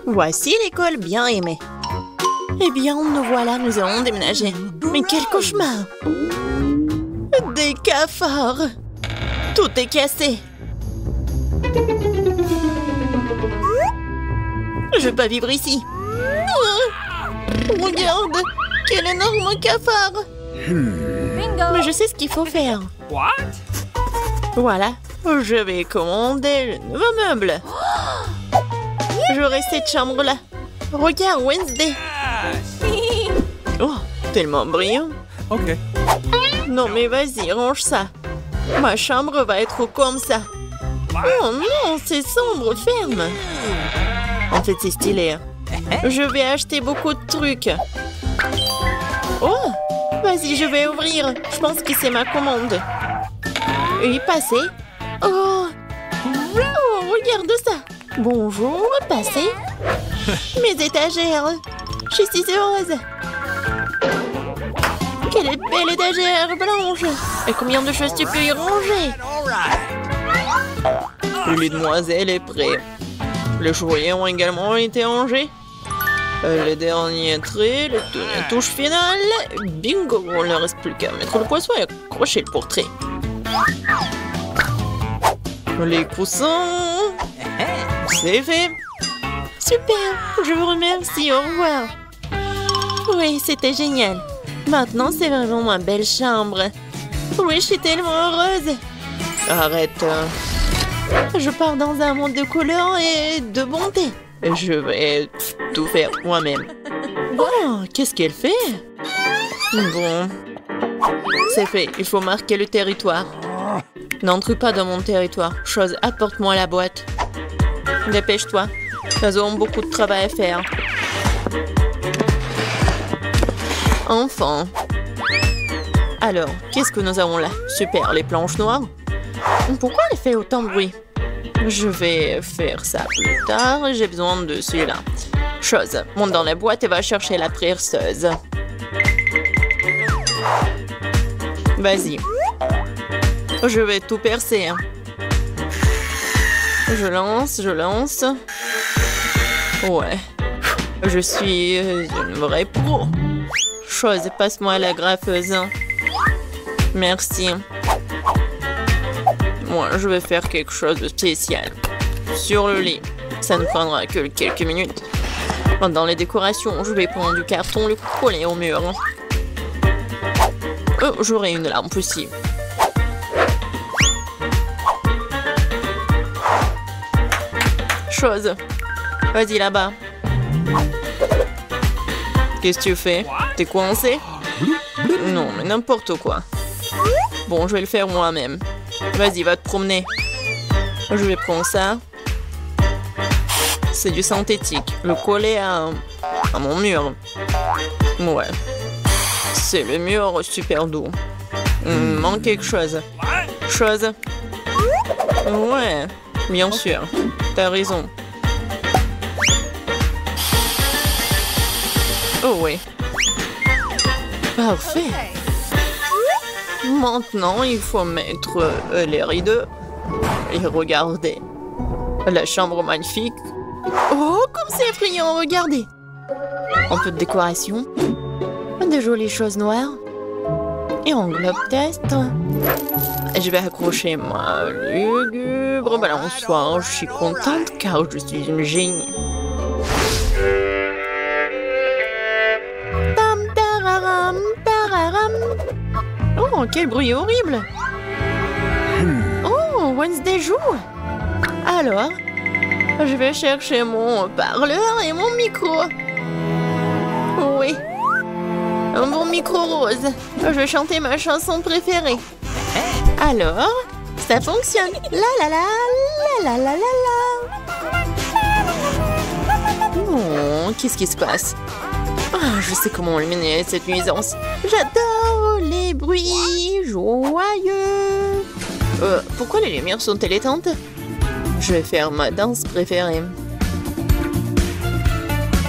Voici l'école bien aimée. Eh bien, nous voilà, nous allons déménager. Mais quel cauchemar! Des cafards! Tout est cassé. Je veux pas vivre ici. Regarde, quel énorme cafard! Mais je sais ce qu'il faut faire. Voilà, je vais commander le nouveau meuble. J'aurai cette chambre-là. Regarde, Wednesday. Oh, tellement brillant. Ok. Non, mais vas-y, range ça. Ma chambre va être comme ça. Oh non, c'est sombre, ferme. En fait, c'est stylé. Je vais acheter beaucoup de trucs. Oh, vas-y, je vais ouvrir. Je pense que c'est ma commande. Oui, passez. Oh, regarde ça. Bonjour, passez. Mes étagères. Je suis si heureuse. Quelle belle étagère blanche. Et combien de choses tu peux y ranger? Le lit de demoiselle est prêt. Les choyers ont également été rangés. Les derniers traits, les touches finales. Bingo, il ne reste plus qu'à mettre le poisson et accrocher le portrait. Les coussins. C'est fait. Super, je vous remercie, au revoir. Oui, c'était génial. Maintenant, c'est vraiment ma belle chambre. Oui, je suis tellement heureuse. Arrête. Je pars dans un monde de couleurs et de bonté. Je vais tout faire moi-même. Oh, qu'est-ce qu'elle fait? Bon. C'est fait, il faut marquer le territoire. N'entre pas dans mon territoire. Chose, apporte-moi la boîte. Dépêche-toi. Nous avons beaucoup de travail à faire. Enfin. Alors, qu'est-ce que nous avons là? Super, les planches noires. Pourquoi elle fait autant de bruit? Je vais faire ça plus tard. J'ai besoin de celui-là. Chose, monte dans la boîte et va chercher la perceuse. Vas-y. Je vais tout percer. Je lance. Ouais. Je suis une vraie pro. Chose, passe-moi la graffeuse. Merci. Moi, je vais faire quelque chose de spécial. Sur le lit. Ça ne prendra que quelques minutes. Dans les décorations, je vais prendre du carton, le coller au mur. Oh, j'aurai une lampe aussi. Chose. Vas-y là-bas. Qu'est-ce que tu fais? T'es coincé? Non, mais n'importe quoi. Bon, je vais le faire moi-même. Vas-y, va te promener. Je vais prendre ça. C'est du synthétique. Le coller à mon mur. Ouais. C'est le mur super doux. Il me manque quelque chose. Chose. Ouais, bien sûr. T'as raison. Oh oui. Parfait. Maintenant, il faut mettre les rideaux. Et regardez. La chambre magnifique. Oh, comme c'est effrayant, regardez. Un peu de décoration. De jolies choses noires. Et en globe test. Je vais accrocher ma lugubre balançoire. Je suis contente car je suis une génie. Tam tararam, tararam. Oh, quel bruit horrible. Oh, Wednesday joue. Alors, je vais chercher mon parleur et mon micro. Oui. Un bon micro rose. Je vais chanter ma chanson préférée. Alors, ça fonctionne. La la la, la la la la la. Oh, qu'est-ce qui se passe? Ah, je sais comment éliminer cette nuisance. J'adore les bruits joyeux. Pourquoi les lumières sont-elles éteintes? Je vais faire ma danse préférée.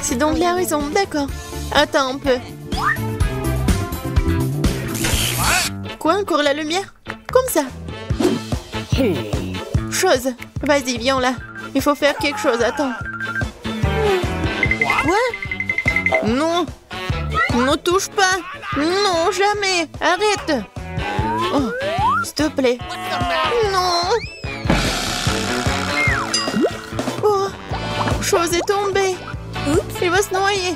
C'est donc la raison, d'accord. Attends un peu. Quoi, encore la lumière? Comme ça. Chose, vas-y, viens là. Il faut faire quelque chose, attends. Quoi? Non. Ne touche pas. Non, jamais. Arrête. Oh, s'il te plaît. Non. Oh, chose est tombée. Il va se noyer.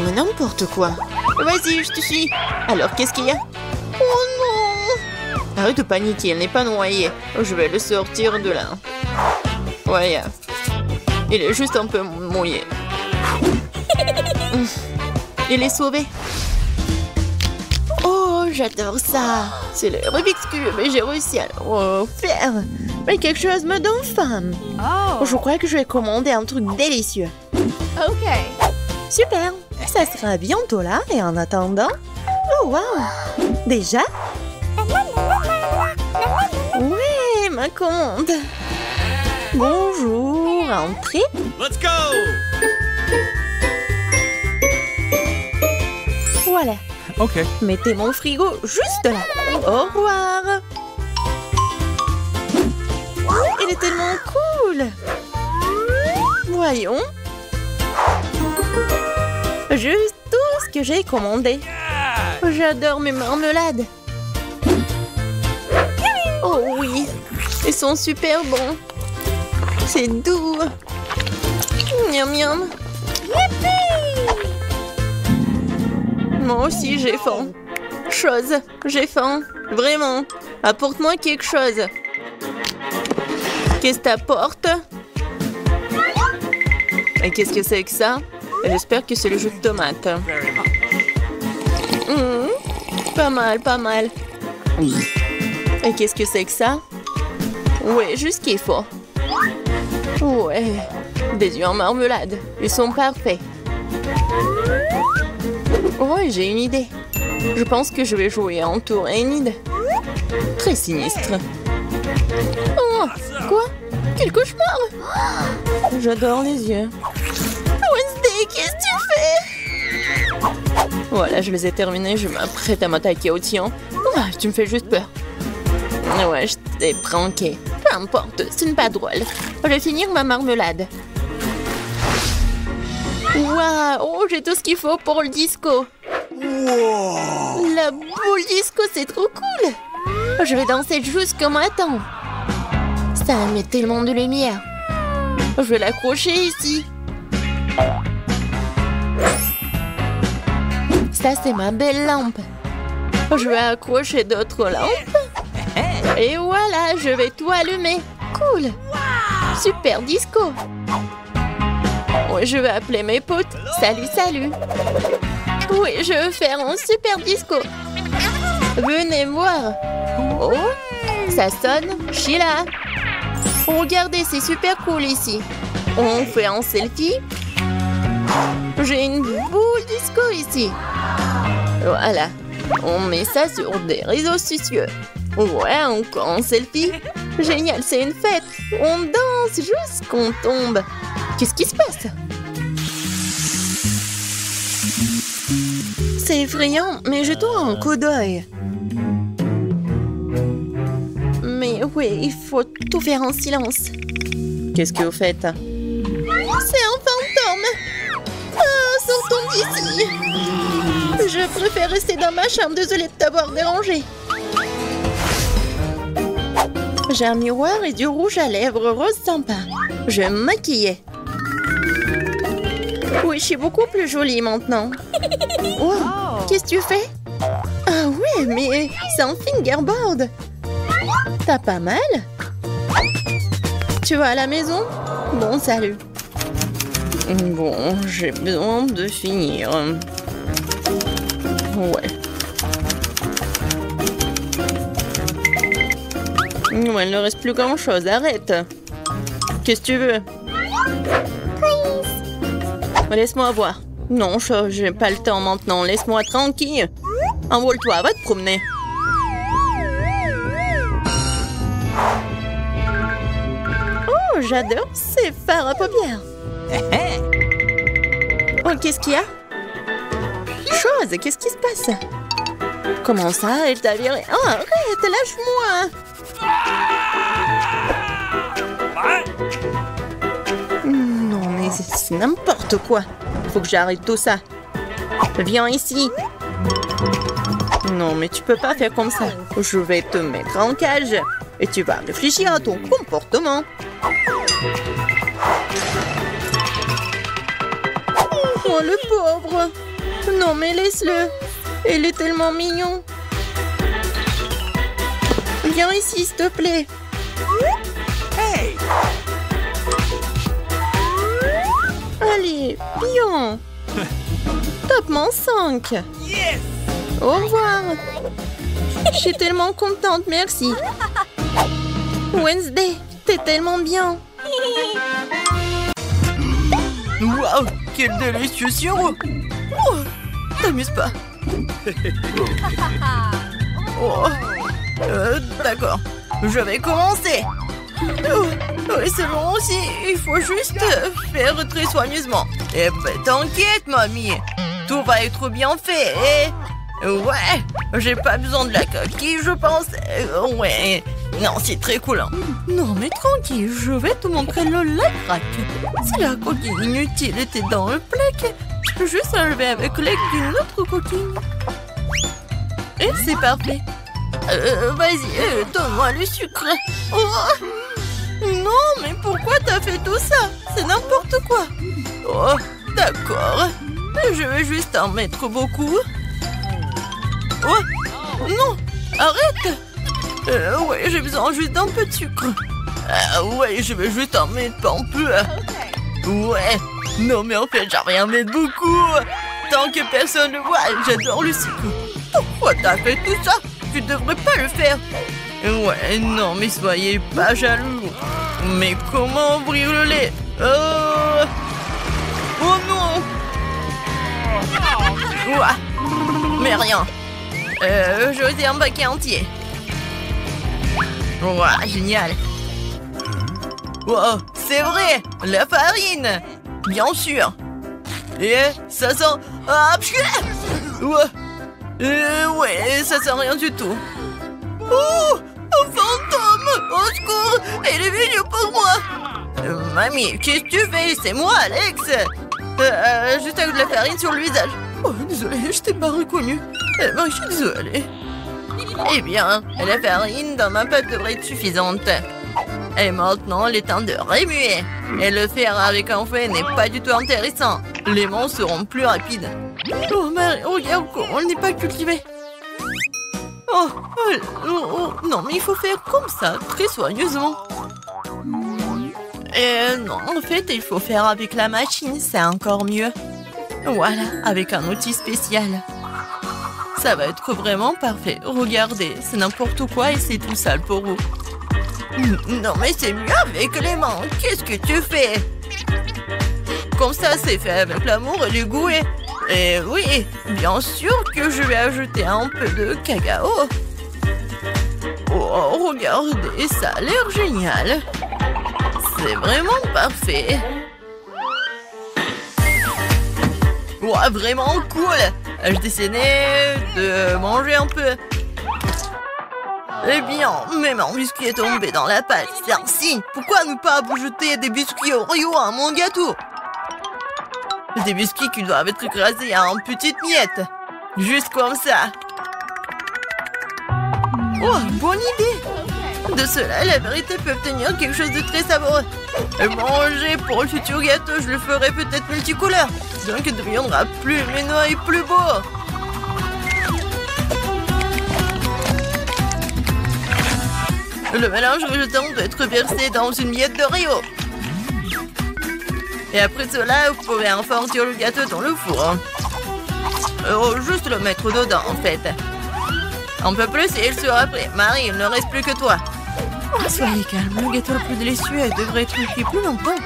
Mais n'importe quoi. Vas-y, je te suis. Alors, qu'est-ce qu'il y a? Oh non! Arrête de paniquer, elle n'est pas noyée. Je vais le sortir de là. Ouais, il est juste un peu mouillé. Il est sauvé. Oh, j'adore ça. C'est le Rubik's Cube et j'ai réussi à le refaire. Mais quelque chose me donne faim. Oh. Je crois que je vais commander un truc délicieux. Ok. Super. Ça sera bientôt là et en attendant... Oh, wow. Déjà? Oui, ma commande. Bonjour, entrez. Let's go! Voilà. Ok. Mettez mon frigo juste là. Au revoir. Il est tellement cool. Voyons. Juste tout ce que j'ai commandé. J'adore mes marmelades. Oh oui, ils sont super bons. C'est doux. Miam miam. Moi aussi j'ai faim. J'ai faim. Vraiment. Apporte-moi quelque chose. Qu'est-ce que t'apportes? Et qu'est-ce que c'est que ça? J'espère que c'est le jus de tomate. Pas mal, pas mal. Et qu'est-ce que c'est que ça? Ouais, juste ce qu'il faut. Ouais, des œufs en marmelade. Ils sont parfaits. Ouais, j'ai une idée. Je pense que je vais jouer en tour Enid. Très sinistre. Oh, quoi? Quel cauchemar! J'adore les yeux. Wednesday, qu'est-ce que tu fais? Voilà, je les ai terminés. Je m'apprête à m'attaquer au tien. Ah, tu me fais juste peur. Ouais, je t'ai pranké. Peu importe, ce n'est pas drôle. Je vais finir ma marmelade. Waouh, oh, j'ai tout ce qu'il faut pour le disco. Wow. La boule disco, c'est trop cool. Je vais danser jusqu'au matin. Ça met tellement de lumière. Je vais l'accrocher ici. Ça, c'est ma belle lampe. Je vais accrocher d'autres lampes. Et voilà, je vais tout allumer. Cool. Super disco. Oui, je vais appeler mes potes. Salut, salut. Oui, je veux faire un super disco. Venez voir. Oh, ça sonne. Je suis là. Regardez, c'est super cool ici. On fait un selfie. J'ai une boule disco ici. Voilà. On met ça sur des réseaux sociaux. Ouais, encore un selfie. Génial, c'est une fête. On danse jusqu'on tombe. Qu'est-ce qui se passe? C'est effrayant, mais jetons un coup d'œil. Mais oui, il faut tout faire en silence. Qu'est-ce que vous faites? C'est un fantôme! Ah, sortons d'ici! Je préfère rester dans ma chambre, désolée de t'avoir dérangé. J'ai un miroir et du rouge à lèvres rose sympa. Je vais me maquiller. Oui, je suis beaucoup plus jolie maintenant. Oh, qu'est-ce que tu fais? Ah ouais, mais c'est un fingerboard. T'as pas mal? Tu vas à la maison? Bon, salut. Bon, j'ai besoin de finir. Ouais. Ouais, il ne reste plus grand-chose, arrête. Qu'est-ce que tu veux? Laisse-moi voir. Non, j'ai pas le temps maintenant. Laisse-moi tranquille. Envole-toi, va te promener. Oh, j'adore ces fards à paupières. Oh, qu'est-ce qu'il y a? Chose, qu'est-ce qui se passe? Comment ça, elle t'a viré? Oh, arrête, lâche-moi. Non, mais mayonnaise. C'est n'importe quoi. Faut que j'arrête tout ça. Viens ici. Non, mais tu peux pas faire comme ça. Je vais te mettre en cage. Et tu vas réfléchir à ton comportement. Oh, le pauvre. Non, mais laisse-le. Il est tellement mignon. Viens ici, s'il te plaît. Hey! Allez, bien. Top-moi 5. Yes! Au revoir. Je suis tellement contente, merci. Wednesday, t'es tellement bien. Waouh, quel délicieux sirop. Oh, t'amuses pas. Oh, d'accord, je vais commencer. Oui, c'est bon aussi, il faut juste faire très soigneusement. Eh ben, t'inquiète, mamie, tout va être bien fait. Ouais, j'ai pas besoin de la coquille, je pense. Ouais, non, c'est très cool. Hein. Non, mais tranquille, je vais te montrer le lifehack. Si la coquille inutile était dans le plaque, je peux juste enlever avec l'aide d'une autre coquille. Et c'est parfait. Vas-y, donne-moi le sucre. Oh, non, mais pourquoi t'as fait tout ça? C'est n'importe quoi. Oh, d'accord. Je vais juste en mettre beaucoup. Oh, non, arrête. Ouais, j'ai besoin juste d'un peu de sucre. Ouais, je vais juste en mettre un peu. Ouais, non mais en fait, j'ai rien mettre beaucoup. Tant que personne ne voit, j'adore le sucre. Pourquoi t'as fait tout ça? Tu devrais pas le faire. Ouais, non, mais soyez pas jaloux. Mais comment ouvrir le lait? Oh non. Ouah. Mais rien. Je fais un paquet entier. Ouah, génial. Wow, c'est vrai, la farine. Bien sûr. Et ça sent... Ah, ouais, ça sent rien du tout. Oh, un fantôme. Au secours, il est venu pour moi. Mamie, qu'est-ce que tu fais? C'est moi, Alex. Juste avec de la farine sur le visage. Oh, désolé, je t'ai pas reconnu. Je suis désolée. Eh bien, la farine dans ma pâte devrait être suffisante. Et maintenant, il est temps de remuer. Et le faire avec un fouet n'est pas du tout intéressant. Les mains seront plus rapides. Oh, Marie, regarde comment on n'est pas cultivé. Oh, non, mais il faut faire comme ça, très soigneusement. Non, en fait, il faut faire avec la machine, c'est encore mieux. Voilà, avec un outil spécial. Ça va être vraiment parfait. Regardez, c'est n'importe quoi et c'est tout sale pour vous. Non, mais c'est mieux avec les mains. Qu'est-ce que tu fais? Comme ça, c'est fait avec l'amour et le goût. Et oui, bien sûr que je vais ajouter un peu de cacao. Oh, regardez, ça a l'air génial. C'est vraiment parfait. Wow, vraiment cool. Je décidais de manger un peu. Eh bien, même un biscuit est tombé dans la pâte. C'est un signe. Pourquoi ne pas jeter des biscuits Oreo à mon gâteau? Des biscuits qui doivent être écrasés en petites miettes. Juste comme ça. Oh, bonne idée. De cela, la vérité peut obtenir quelque chose de très savoureux. Et manger pour le futur gâteau, je le ferai peut-être multicouleur. Donc il deviendra plus mignon et plus beau. Le mélange résultant doit être versé dans une miette d'Oreo. Et après cela, vous pouvez enfourner le gâteau dans le four. Juste le mettre dedans, en fait. Un peu plus et il sera prêt. Marie, il ne reste plus que toi. Oh, soyez calme, le gâteau le plus délicieux devrait être cuit plus longtemps.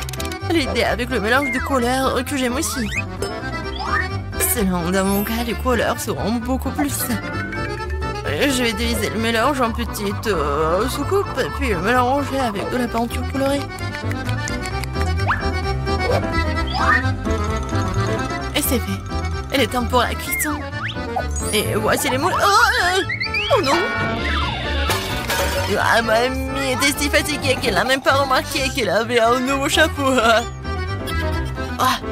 L'idée avec le mélange de couleurs que j'aime aussi. Selon dans mon cas, les couleurs seront beaucoup plus. Je vais diviser le mélange en petites soucoupes, puis le mélanger avec de la peinture colorée. Et c'est fait. Il est temps pour la cuisson. Et voici les moules. Oh non! Ah, mamie était si fatiguée qu'elle n'a même pas remarqué qu'elle avait un nouveau chapeau.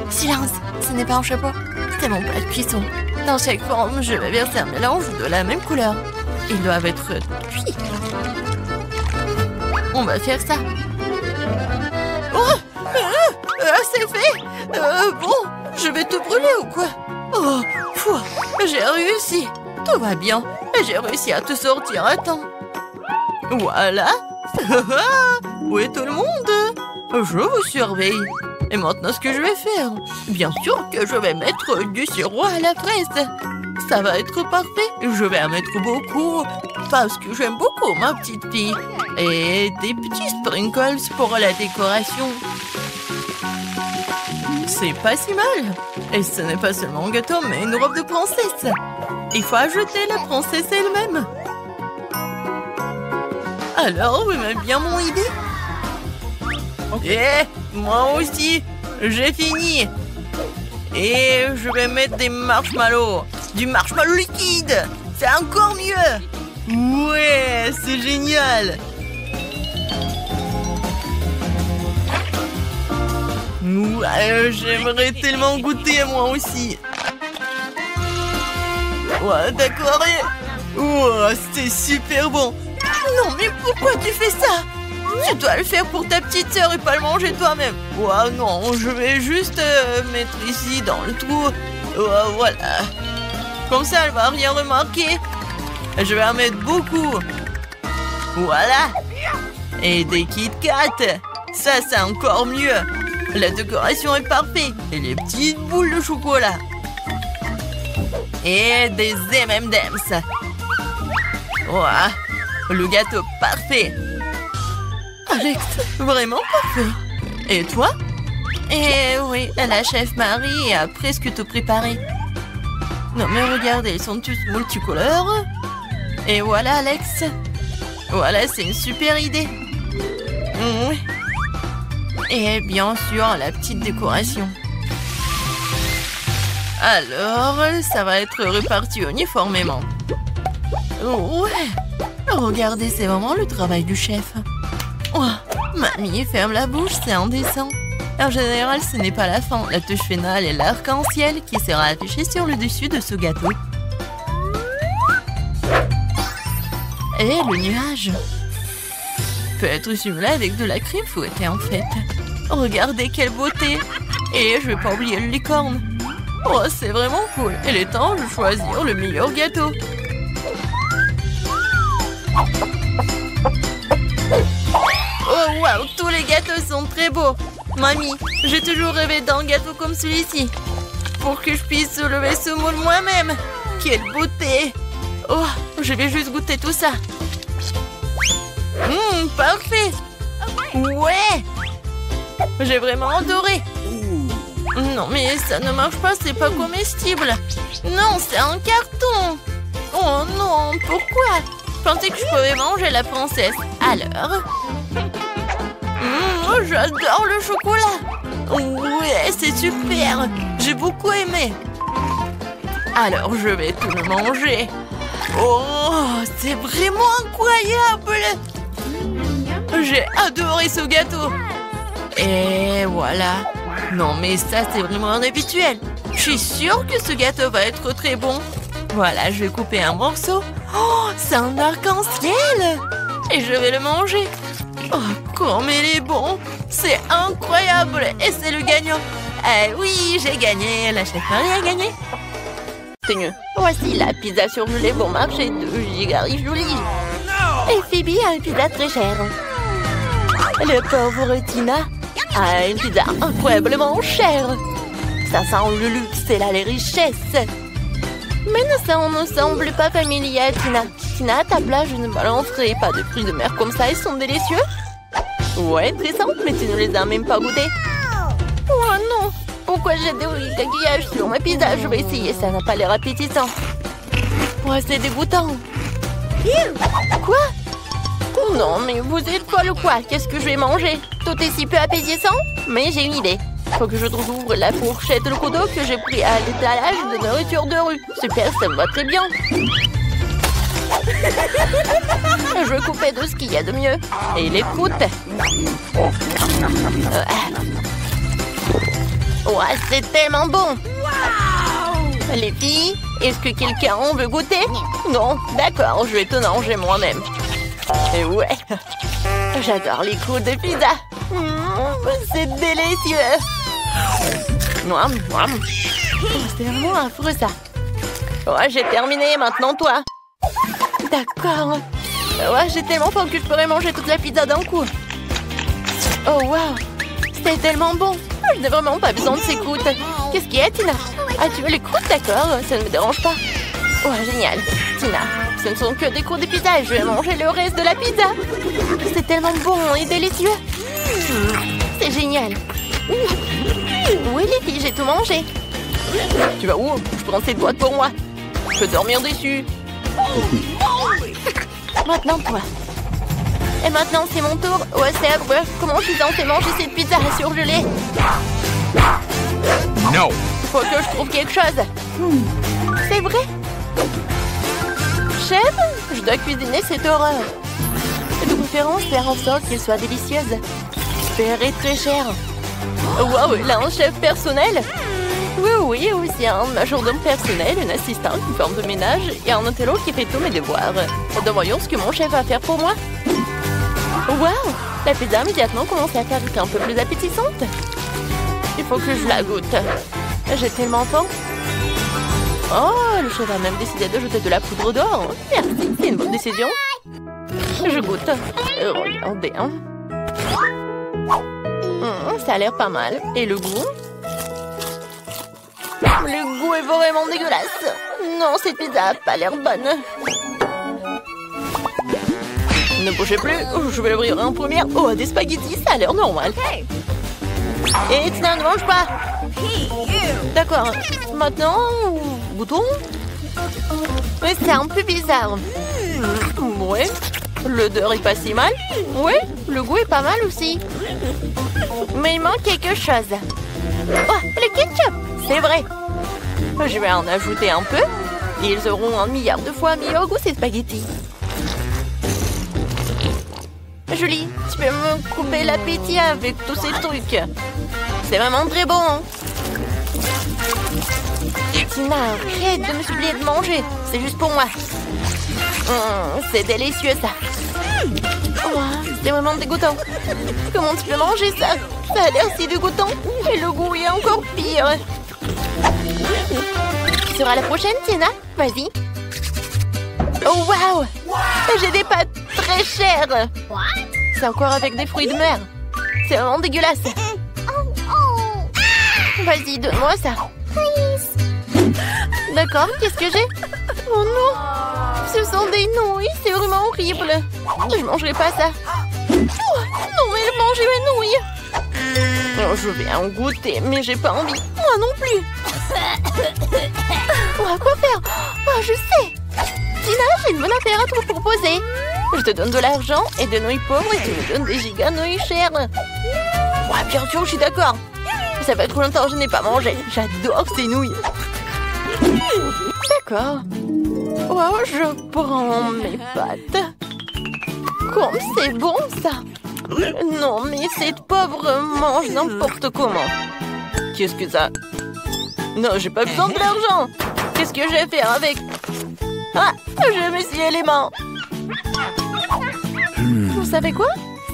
silence, ce n'est pas un chapeau, c'est mon plat de cuisson. Dans chaque forme, je vais verser un mélange de la même couleur. Ils doivent être cuits. On va faire ça. C'est fait. Bon, je vais te brûler ou quoi? Oh, fou, j'ai réussi. Tout va bien. J'ai réussi à te sortir à temps. Voilà. Où est tout le monde? Je vous surveille. Et maintenant, ce que je vais faire? Bien sûr que je vais mettre du sirop à la fraise. Ça va être parfait. Je vais en mettre beaucoup parce que j'aime beaucoup ma petite fille. Et des petits sprinkles pour la décoration. C'est pas si mal. Et ce n'est pas seulement un gâteau, mais une robe de princesse. Il faut ajouter la princesse elle-même. Alors, vous aimez bien mon idée? Moi aussi, j'ai fini. Et je vais mettre des marshmallows. Du marshmallow liquide. C'est encore mieux. Ouais, c'est génial. Ouais, j'aimerais tellement goûter moi aussi. Ouais, d'accord. C'est super bon. Non, mais pourquoi tu fais ça? Tu dois le faire pour ta petite sœur et pas le manger toi-même. Ouais, non, je vais juste mettre ici dans le trou. Voilà. Comme ça, elle va rien remarquer. Je vais en mettre beaucoup. Voilà. Et des Kit Kat. Ça, c'est encore mieux. La décoration est parfaite. Et les petites boules de chocolat. Et des M&M's. Voilà. Le gâteau parfait. Alex, vraiment parfait. Et toi? Eh oui, la chef Marie a presque tout préparé. Non mais regardez, ils sont tous multicolores. Et voilà Alex. Voilà, c'est une super idée. Oui. Et bien sûr, la petite décoration. Alors, ça va être reparti uniformément. Ouais. Regardez, c'est vraiment le travail du chef. Oh, mamie, ferme la bouche, c'est indécent. En général, ce n'est pas la fin. La touche finale est l'arc-en-ciel qui sera affiché sur le dessus de ce gâteau. Et le nuage peut être simulé avec de la crème fouettée en fait. Regardez quelle beauté. Et je vais pas oublier le licorne. Oh, c'est vraiment cool. Il est temps de choisir le meilleur gâteau. Oh waouh, tous les gâteaux sont très beaux. Mamie, j'ai toujours rêvé d'un gâteau comme celui-ci. Pour que je puisse soulever ce moule moi-même. Quelle beauté. Oh, je vais juste goûter tout ça. Parfait. Ouais. J'ai vraiment adoré. Non, mais ça ne marche pas, c'est pas comestible. Non, c'est un carton. Oh non, pourquoi? Je pensais que je pouvais manger la princesse. Alors? J'adore le chocolat. Ouais, c'est super. J'ai beaucoup aimé. Alors, je vais tout le manger. Oh, c'est vraiment incroyable. J'ai adoré ce gâteau. Et voilà. Non, mais ça, c'est vraiment inhabituel. Je suis sûre que ce gâteau va être très bon. Voilà, je vais couper un morceau. Oh, c'est un arc-en-ciel. Et je vais le manger. Oh, comme il est bon. C'est incroyable. Et c'est le gagnant. Eh oui, j'ai gagné. La chef Marie a gagné. Tenez, voici la pizza surgelée bon marché de Gigari Jolie. Et Phoebe a une pizza très chère. Le pauvre Tina a une pizza incroyablement chère. Ça sent le luxe et les richesses. Mais ça ne semble pas familier à Tina. Tina, à ta place, je ne balancerai pas de fruits de mer comme ça. Ils sont délicieux. Ouais, très simple, mais tu ne les as même pas goûtés. Oh non. Pourquoi j'ai des coquillages sur ma pizza? Je vais essayer, ça n'a pas l'air appétissant. Ouais, c'est dégoûtant. Quoi? Non, mais vous êtes folle ou quoi? Qu'est-ce que je vais manger? Tout est si peu appétissant? Mais j'ai une idée. Faut que je trouve la fourchette, le couteau que j'ai pris à l'étalage de nourriture de rue. Super, ça me va très bien. Je vais couper de ce qu'il y a de mieux. Et les croûtes. Ouais, c'est tellement bon. Les filles, est-ce que quelqu'un veut goûter? Non, d'accord, je vais te manger moi-même. Et ouais, j'adore les coups de pizza. C'est délicieux. C'est vraiment affreux ça. Ouais, j'ai terminé, maintenant toi. D'accord. Ouais, j'ai tellement faim que je pourrais manger toute la pizza d'un coup. Oh wow, c'est tellement bon. Je n'ai vraiment pas besoin de ces croûtes. Qu'est-ce qu'il y a, Tina? Ah, tu veux les croûtes? D'accord, ça ne me dérange pas. Ouais, génial. Tina, ce ne sont que des croûtes de pizza et je vais manger le reste de la pizza. C'est tellement bon et délicieux. C'est génial. Oui, les filles, j'ai tout mangé. Tu vas où? Je prends cette boîte pour moi. Je peux dormir dessus. Maintenant, toi. Et maintenant, c'est mon tour. Ouais, c'est affreux. Comment je suis censée manger cette pizza surgelée? Non. Faut que je trouve quelque chose. C'est vrai? Chef, je dois cuisiner cette horreur. De préférence, faire en sorte qu'elle soit délicieuse. Je paierai très cher. Wow, il a un chef personnel? Oui, aussi un majordome personnel, une assistante, une femme de ménage et un intello qui fait tous mes devoirs. Voyons ce que mon chef va faire pour moi. Wow, la pizza a immédiatement commencé à faire un peu plus appétissante. Il faut que je la goûte. J'ai tellement faim. Oh, le chef a même décidé de jeter de la poudre d'or. Merci, c'est une bonne décision. Je goûte. Regardez. Ça a l'air pas mal. Et le goût? Le goût est vraiment dégueulasse. Non, cette pizza a pas l'air bonne. Ne bougez plus, je vais l'ouvrir en première. Oh, des spaghettis, ça a l'air normal. Et Tina, ne mange pas. D'accord, maintenant, goûtons. Mais c'est un peu bizarre. Ouais, l'odeur est pas si mal. Ouais, le goût est pas mal aussi. Mais il manque quelque chose. Oh, le ketchup, c'est vrai. Je vais en ajouter un peu. Et ils auront 1 milliard de fois meilleur goût ces spaghettis. Julie, tu peux me couper l'appétit avec tous ces trucs. C'est vraiment très bon. Hein? Tina, arrête de me supplier de manger. C'est juste pour moi. C'est délicieux ça. Oh, c'est vraiment dégoûtant. Comment tu peux manger ça? Ça a l'air si dégoûtant. Et le goût est encore pire. Tu seras la prochaine, Tina? Vas-y. Oh, wow! J'ai des pâtes très chères. C'est encore avec des fruits de mer. C'est vraiment dégueulasse. Vas-y, donne-moi ça. D'accord, qu'est-ce que j'ai? Oh non! Ce sont des nouilles, c'est vraiment horrible. Je mangerai pas ça. Oh, non, mais manger mes nouilles. Oh, je vais en goûter, mais j'ai pas envie. Moi non plus. Oh, quoi faire? Oh, je sais. Tina, j'ai une bonne affaire à te proposer. Je te donne de l'argent et des nouilles pauvres et tu me donnes des giga nouilles chères. Ouais, bien sûr, je suis d'accord. Ça fait trop longtemps que je n'ai pas mangé. J'adore ces nouilles. D'accord. Oh, je prends mes pâtes. Comme c'est bon, ça. Non, mais cette pauvre mange n'importe comment. Qu'est-ce que ça? Non, j'ai pas besoin de l'argent. Qu'est-ce que je vais faire avec? Ah, je me suis les mains. Vous savez quoi?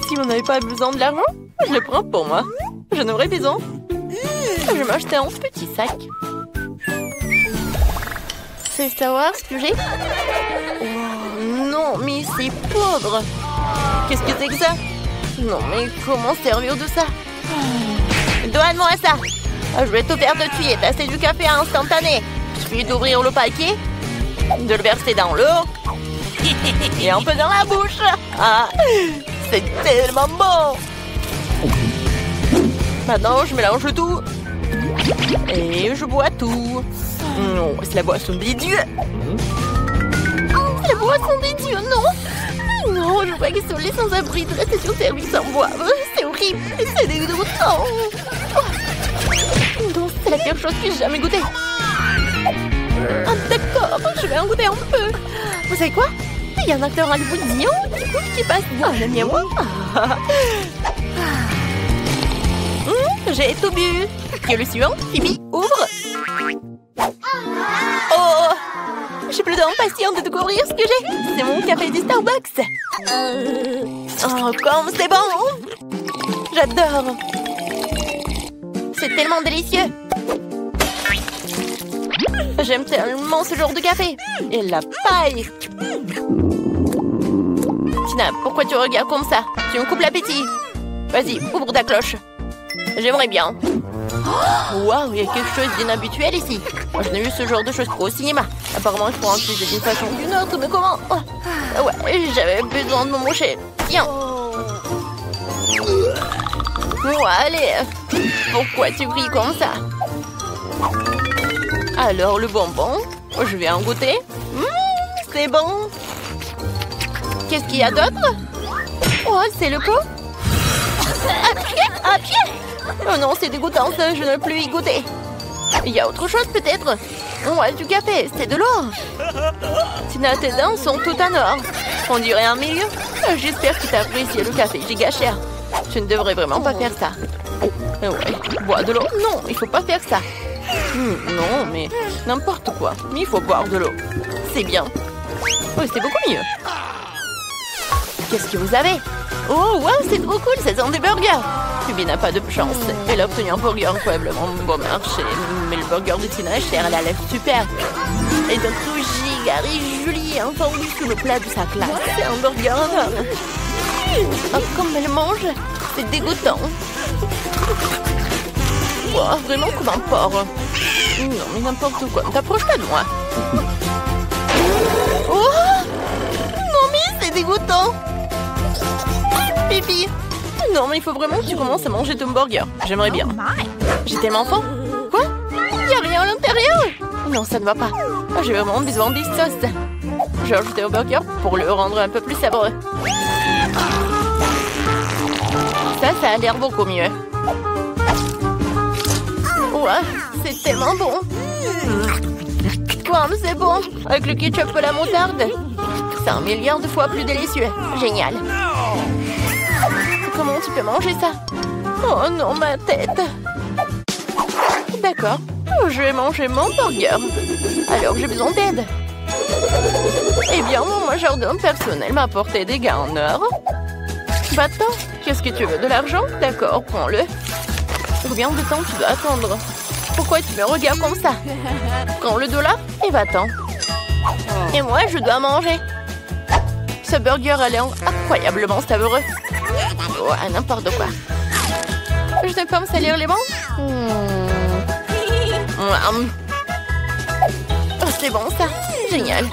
Si vous n'avez pas besoin de l'argent, je le prends pour moi. J'en aurais besoin. Je vais m'acheter un petit sac. C'est savoir ce que j'ai? Oh, non, mais c'est pauvre. Qu'est-ce que c'est que ça? Non, mais comment servir de ça? Donne-moi ça. Je vais tout faire de tuer. C'est du café instantané. Il suffit d'ouvrir le paquet, de le verser dans l'eau et un peu dans la bouche. Ah, c'est tellement bon. Maintenant, je mélange tout et je bois tout. Non, c'est la boisson des dieux. C'est la boisson des dieux, non. Non, je vois qu'ils sont les sans-abri de rester sur terre sans boire. C'est horrible, c'est dégoûtant. Non, c'est la pire chose que j'ai jamais goûtée. Ah, d'accord, je vais en goûter un peu. Vous savez quoi? Il y a un acteur hollywoodien qui passe. Oh, j'aime bien moi. J'ai tout bu. Que le suivant, Phoebe, ouvre. Oh, j'ai plus d'impatience de découvrir ce que j'ai. C'est mon café du Starbucks. Oh, comme c'est bon. J'adore. C'est tellement délicieux. J'aime tellement ce genre de café. Et la paille. Tina, pourquoi tu regardes comme ça? Tu me coupes l'appétit. Vas-y, ouvre ta cloche. J'aimerais bien. Waouh, il y a quelque chose d'inhabituel ici. Moi, je n'ai vu ce genre de choses qu'au cinéma. Apparemment, il faut en cuisiner d'une façon ou d'une autre, mais comment? Ouais, j'avais besoin de me moucher. Tiens. Bon, allez. Pourquoi tu cries comme ça? Alors, le bonbon, je vais en goûter. C'est bon. Qu'est-ce qu'il y a d'autre? Oh, c'est le pot. À pied. Oh non, c'est dégoûtant, ça. Je ne peux plus y goûter. Il y a autre chose, peut-être? Ouais, du café, c'est de l'or. Tina, tes dents sont toutes en or. On dirait un milieu. J'espère que tu as apprécié le café giga cher. Tu ne devrais vraiment pas faire ça. Ouais, bois de l'eau. Non, il faut pas faire ça. Non, mais n'importe quoi. Mais il faut boire de l'eau. C'est bien. Oh, c'est beaucoup mieux. Qu'est-ce que vous avez? Oh, wow, c'est trop cool, ça sent des burgers. Phoebe n'a pas de chance. Elle a obtenu un burger incroyablement bon marché. Mais le burger de Tina est cher, elle a l'air super. Et donc tout giga riche, Julie, entendu sous le plat de sa classe. C'est un burger énorme. Oh, comme elle mange, c'est dégoûtant. Wow, vraiment comme un porc. Non, mais n'importe quoi, ne t'approche pas de moi. Oh, non, mais c'est dégoûtant. Pipi. Non, mais il faut vraiment que tu commences à manger ton burger. J'aimerais bien. J'ai tellement faim. Quoi? Il n'y a rien à l'intérieur? Non, ça ne va pas. Oh, j'ai vraiment besoin des sauces. Je vais ajouter au burger pour le rendre un peu plus savoureux. Ça a l'air beaucoup mieux. Ouais, c'est tellement bon. Comme c'est bon. Avec le ketchup et la moutarde. C'est 1 milliard de fois plus délicieux. Génial. Comment tu peux manger ça? Oh non, ma tête. D'accord, je vais manger mon burger. Alors j'ai besoin d'aide. Eh bien, mon majordome personnel m'a apporté des gants en or. Va-t'en. Qu'est-ce que tu veux? De l'argent? D'accord, prends-le. Combien de temps tu dois attendre? Pourquoi tu me regardes comme ça? Prends le $, et va-t'en. Et moi, je dois manger. Ce burger a l'air incroyablement savoureux. Ouais, n'importe quoi. Je ne peux pas me salir les mains? Oh, c'est bon ça. Génial.